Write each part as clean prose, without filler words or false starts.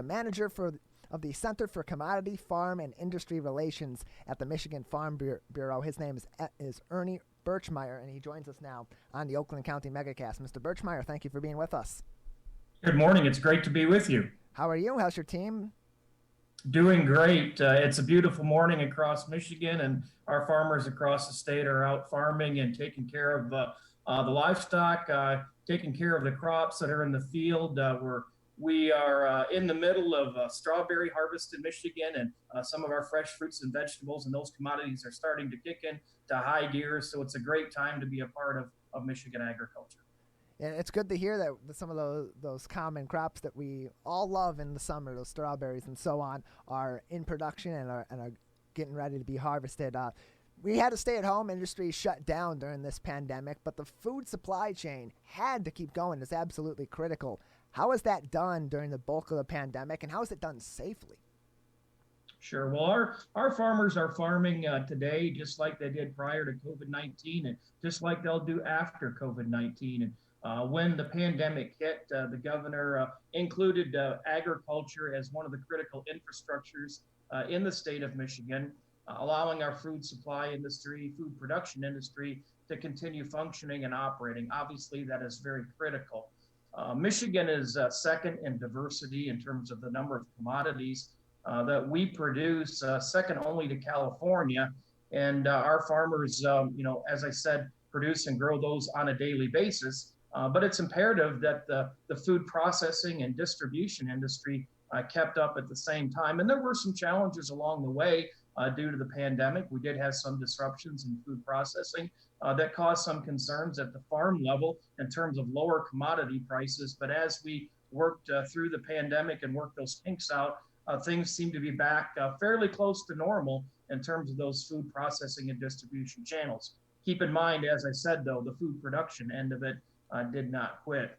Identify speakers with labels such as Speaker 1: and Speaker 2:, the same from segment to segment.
Speaker 1: manager of the Center for Commodity, Farm, and Industry Relations at the Michigan Farm Bureau. His name is Ernie Birchmeier, and he joins us now on the Oakland County Megacast. Mr. Birchmeier, thank you for being with us.
Speaker 2: Good morning. It's great to be with you.
Speaker 1: How are you? How's your team?
Speaker 2: Doing great. It's a beautiful morning across Michigan, and our farmers across the state are out farming and taking care of the livestock, taking care of the crops that are in the field. We are in the middle of strawberry harvest in Michigan, and some of our fresh fruits and vegetables and those commodities are starting to kick in to high gear. So it's a great time to be a part of Michigan agriculture.
Speaker 1: And it's good to hear that some of those common crops that we all love in the summer, those strawberries and so on, are in production and are getting ready to be harvested. We had a stay-at-home industry shut down during this pandemic, but the food supply chain had to keep going. It's absolutely critical. How is that done during the bulk of the pandemic, and how is it done safely?
Speaker 2: Sure. Well, our farmers are farming today just like they did prior to COVID-19 and just like they'll do after COVID-19. And when the pandemic hit, the governor included agriculture as one of the critical infrastructures in the state of Michigan, allowing our food supply industry, food production industry to continue functioning and operating. Obviously, that is very critical. Michigan is second in diversity in terms of the number of commodities that we produce, second only to California. And our farmers, as I said, produce and grow those on a daily basis. But it's imperative that the food processing and distribution industry kept up at the same time. And there were some challenges along the way due to the pandemic. We did have some disruptions in food processing that caused some concerns at the farm level in terms of lower commodity prices. But as we worked through the pandemic and worked those kinks out, things seem to be back fairly close to normal in terms of those food processing and distribution channels. Keep in mind, as I said, though, the food production end of it did not quit.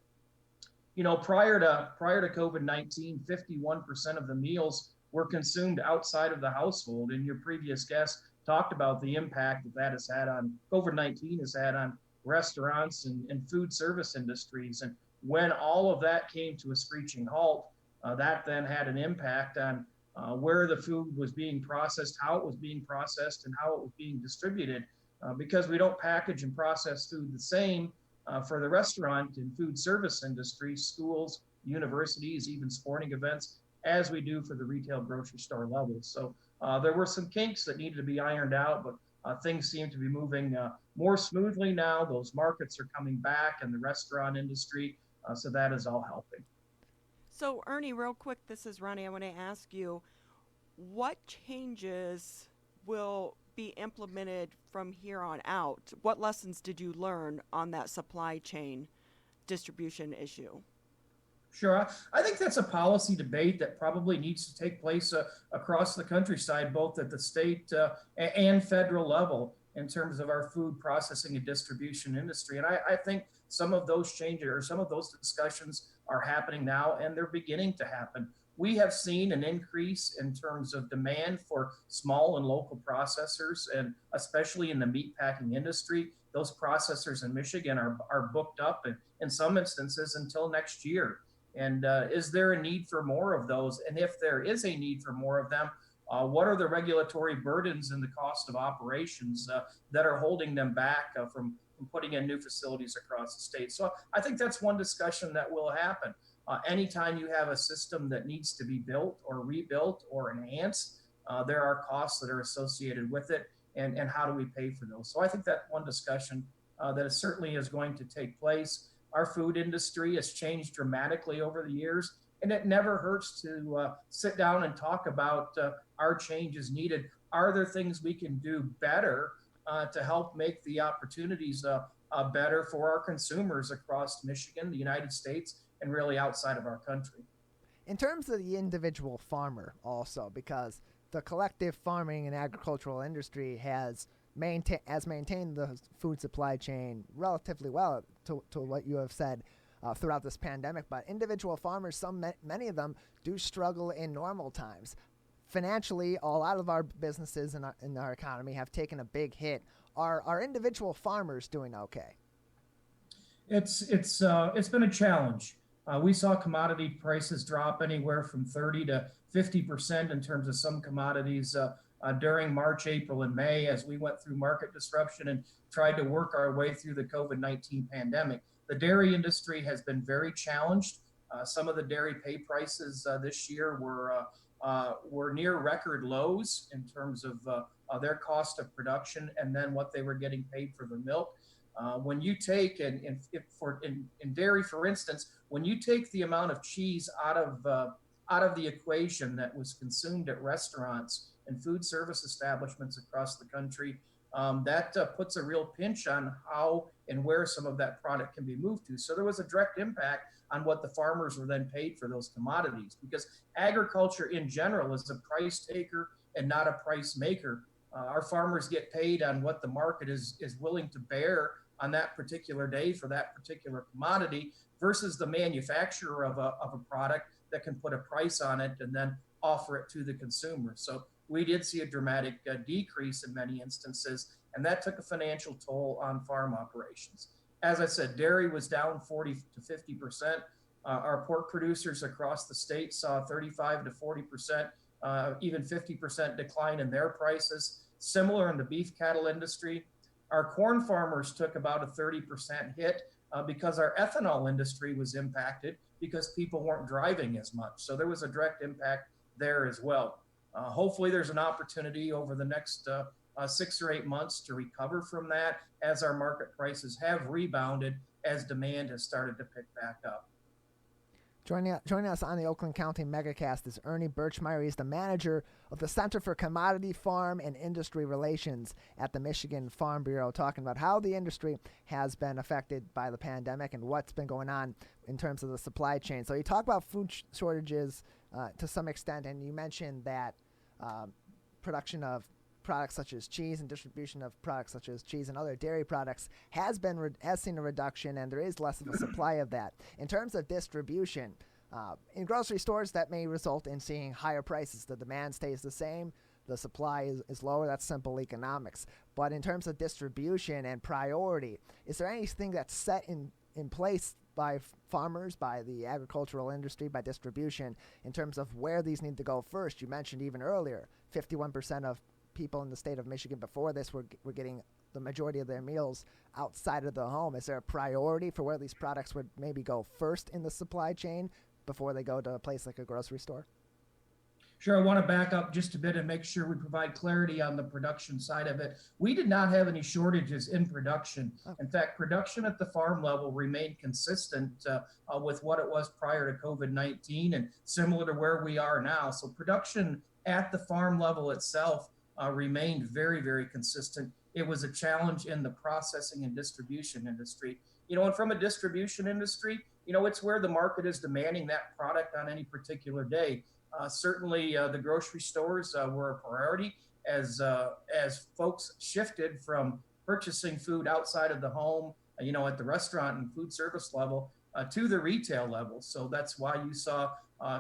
Speaker 2: Prior to COVID-19, 51% of the meals were consumed outside of the household. And your previous guest talked about the impact that has had on COVID-19 has had on restaurants and food service industries. And when all of that came to a screeching halt, that then had an impact on where the food was being processed, how it was being processed, and how it was being distributed. Because we don't package and process food the same for the restaurant and food service industry, schools, universities, even sporting events, as we do for the retail grocery store level. So there were some kinks that needed to be ironed out, but things seem to be moving more smoothly now. Those markets are coming back in the restaurant industry, so that is all helping.
Speaker 3: So Ernie, real quick, this is Ronnie. I want to ask you, what changes will be implemented from here on out? What lessons did you learn on that supply chain distribution issue?
Speaker 2: Sure. I think that's a policy debate that probably needs to take place across the countryside, both at the state and federal level in terms of our food processing and distribution industry. And I think some of those changes or some of those discussions are happening now, and they're beginning to happen. We have seen an increase in terms of demand for small and local processors, and especially in the meatpacking industry. Those processors in Michigan are booked up in some instances until next year. And is there a need for more of those? And if there is a need for more of them, what are the regulatory burdens and the cost of operations that are holding them back from putting in new facilities across the state? So I think that's one discussion that will happen. Anytime you have a system that needs to be built or rebuilt or enhanced, there are costs that are associated with it, and how do we pay for those? So I think that's one discussion that certainly is going to take place. Our food industry has changed dramatically over the years, and it never hurts to sit down and talk about our changes needed. Are there things we can do better to help make the opportunities better for our consumers across Michigan, the United States, and really outside of our country?
Speaker 1: In terms of the individual farmer also, because the collective farming and agricultural industry has maintained the food supply chain relatively well to what you have said throughout this pandemic, but individual farmers, many of them do struggle in normal times. Financially, a lot of our businesses in our economy have taken a big hit. Are individual farmers doing okay?
Speaker 2: It's been a challenge. We saw commodity prices drop anywhere from 30 to 50% in terms of some commodities during March, April, and May as we went through market disruption and tried to work our way through the COVID-19 pandemic. The dairy industry has been very challenged. Some of the dairy pay prices this year were near record lows in terms of their cost of production and then what they were getting paid for the milk. When you take, in dairy, for instance, when you take the amount of cheese out of the equation that was consumed at restaurants and food service establishments across the country, that puts a real pinch on how and where some of that product can be moved to. So there was a direct impact on what the farmers were then paid for those commodities, because agriculture in general is a price taker and not a price maker. Our farmers get paid on what the market is willing to bear on that particular day for that particular commodity versus the manufacturer of a product that can put a price on it and then offer it to the consumer. So we did see a dramatic decrease in many instances, and that took a financial toll on farm operations. As I said, dairy was down 40 to 50%. Our pork producers across the state saw 35 to 40%, even 50% decline in their prices. Similar in the beef cattle industry. Our corn farmers took about a 30% hit because our ethanol industry was impacted because people weren't driving as much. So there was a direct impact there as well. Hopefully there's an opportunity over the next 6 or 8 months to recover from that as our market prices have rebounded as demand has started to pick back up.
Speaker 1: Joining us on the Oakland County Megacast is Ernie Birchmeier. He's the manager of the Center for Commodity Farm and Industry Relations at the Michigan Farm Bureau, talking about how the industry has been affected by the pandemic and what's been going on in terms of the supply chain. So you talk about food shortages to some extent, and you mentioned that production of products such as cheese and distribution of products such as cheese and other dairy products has seen a reduction, and there is less of a supply of that. In terms of distribution, in grocery stores, that may result in seeing higher prices. The demand stays the same, the supply is lower. That's simple economics. But in terms of distribution and priority, is there anything that's set in place by farmers, by the agricultural industry, by distribution, in terms of where these need to go first? You mentioned even earlier, 51% of people in the state of Michigan before this were getting the majority of their meals outside of the home. Is there a priority for where these products would maybe go first in the supply chain before they go to a place like a grocery store?
Speaker 2: Sure. I want to back up just a bit and make sure we provide clarity on the production side of it. We did not have any shortages in production. In fact, production at the farm level remained consistent with what it was prior to COVID-19 and similar to where we are now. So production at the farm level itself remained very, very consistent. It was a challenge in the processing and distribution industry. And from a distribution industry, it's where the market is demanding that product on any particular day. Certainly, the grocery stores were a priority as folks shifted from purchasing food outside of the home, at the restaurant and food service level to the retail level. So that's why you saw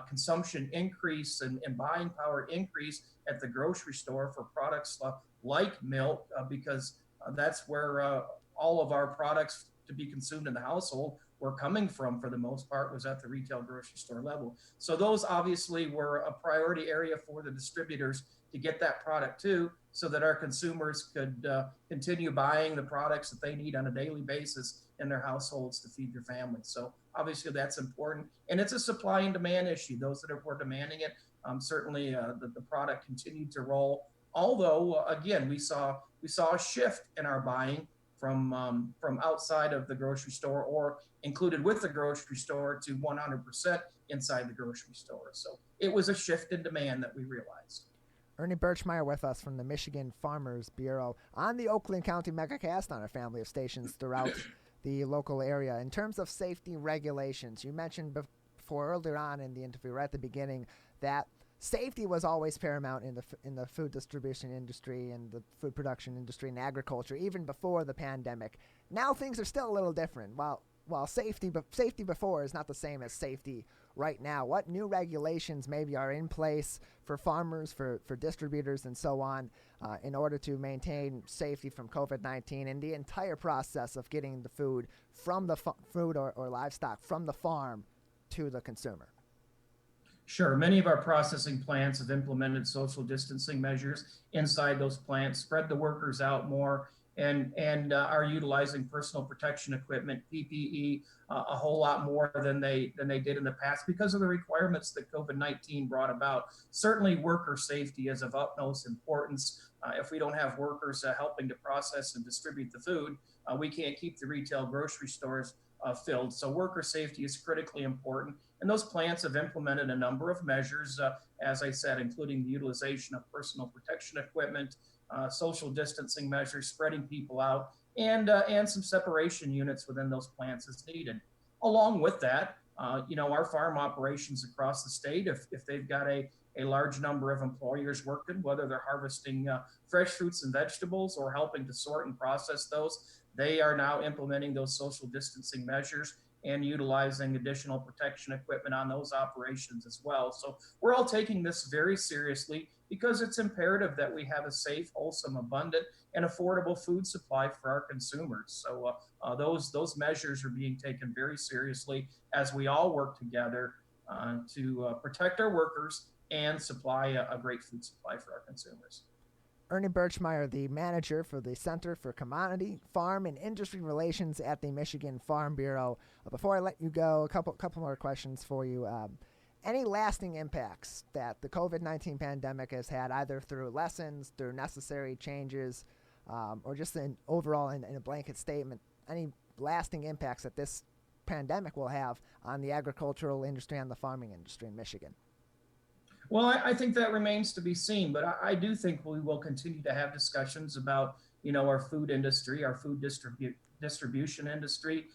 Speaker 2: consumption increase and buying power increase at the grocery store for products like milk, because that's where all of our products to be consumed in the household were coming from, for the most part, was at the retail grocery store level. So those obviously were a priority area for the distributors to get that product to, so that our consumers could continue buying the products that they need on a daily basis in their households to feed their families. So obviously that's important, and it's a supply and demand issue. Those that were demanding it, certainly the product continued to roll. Although again, we saw a shift in our buying from outside of the grocery store or included with the grocery store to 100% inside the grocery store. So it was a shift in demand that we realized.
Speaker 1: Ernie Birchmeier with us from the Michigan Farmers Bureau on the Oakland County Megacast on a family of stations throughout the local area. In terms of safety regulations, you mentioned before earlier on in the interview, right at the beginning, that safety was always paramount in the food distribution industry and the food production industry and agriculture, even before the pandemic. Now things are still a little different. While safety before is not the same as safety right now, what new regulations maybe are in place for farmers, for distributors, and so on, in order to maintain safety from COVID-19 and the entire process of getting the food from the food or livestock from the farm to the consumer?
Speaker 2: Sure. Many of our processing plants have implemented social distancing measures inside those plants, spread the workers out more, and are utilizing personal protection equipment, PPE, a whole lot more than they did in the past because of the requirements that COVID-19 brought about. Certainly, worker safety is of utmost importance. If we don't have workers helping to process and distribute the food, we can't keep the retail grocery stores filled. So worker safety is critically important. And those plants have implemented a number of measures, as I said, including the utilization of personal protection equipment, social distancing measures, spreading people out, and some separation units within those plants as needed. Along with that, our farm operations across the state, if they've got a large number of employers working, whether they're harvesting fresh fruits and vegetables or helping to sort and process those, they are now implementing those social distancing measures and utilizing additional protection equipment on those operations as well. So we're all taking this very seriously because it's imperative that we have a safe, wholesome, abundant, and affordable food supply for our consumers. So those measures are being taken very seriously as we all work together to protect our workers and supply a great food supply for our consumers.
Speaker 1: Ernie Birchmeier, the manager for the Center for Commodity, Farm, and Industry Relations at the Michigan Farm Bureau. Before I let you go, a couple more questions for you. Any lasting impacts that the COVID-19 pandemic has had, either through lessons, through necessary changes, or just overall in a blanket statement, any lasting impacts that this pandemic will have on the agricultural industry and the farming industry in Michigan?
Speaker 2: Well, I think that remains to be seen, but I do think we will continue to have discussions about, our food industry, our food distribution industry,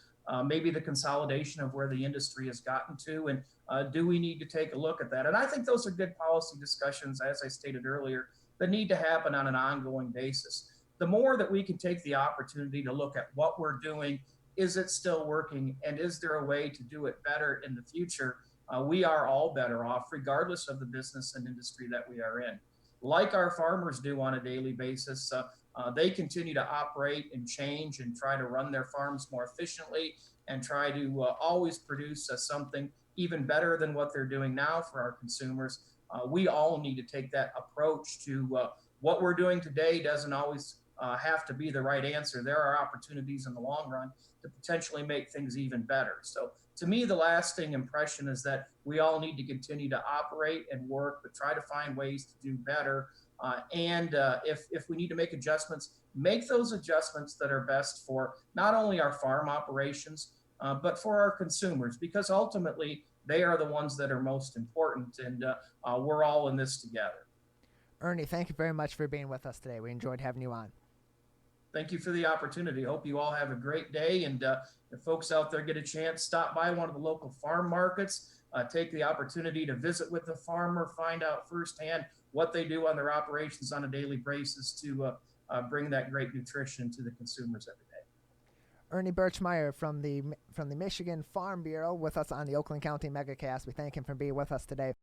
Speaker 2: maybe the consolidation of where the industry has gotten to, and do we need to take a look at that? And I think those are good policy discussions, as I stated earlier, that need to happen on an ongoing basis. The more that we can take the opportunity to look at what we're doing, is it still working, and is there a way to do it better in the future? We are all better off, regardless of the business and industry that we are in. Like our farmers do on a daily basis, they continue to operate and change and try to run their farms more efficiently and try to always produce something even better than what they're doing now for our consumers. We all need to take that approach to what we're doing today doesn't always have to be the right answer. There are opportunities in the long run to potentially make things even better. So to me, the lasting impression is that we all need to continue to operate and work, but try to find ways to do better. If we need to make adjustments, make those adjustments that are best for not only our farm operations, but for our consumers, because ultimately they are the ones that are most important, and we're all in this together.
Speaker 1: Ernie, thank you very much for being with us today. We enjoyed having you on.
Speaker 2: Thank you for the opportunity. Hope you all have a great day. And if folks out there get a chance, stop by one of the local farm markets, take the opportunity to visit with the farmer, find out firsthand what they do on their operations on a daily basis to bring that great nutrition to the consumers every day.
Speaker 1: Ernie Birchmeier from the Michigan Farm Bureau with us on the Oakland County MegaCast. We thank him for being with us today.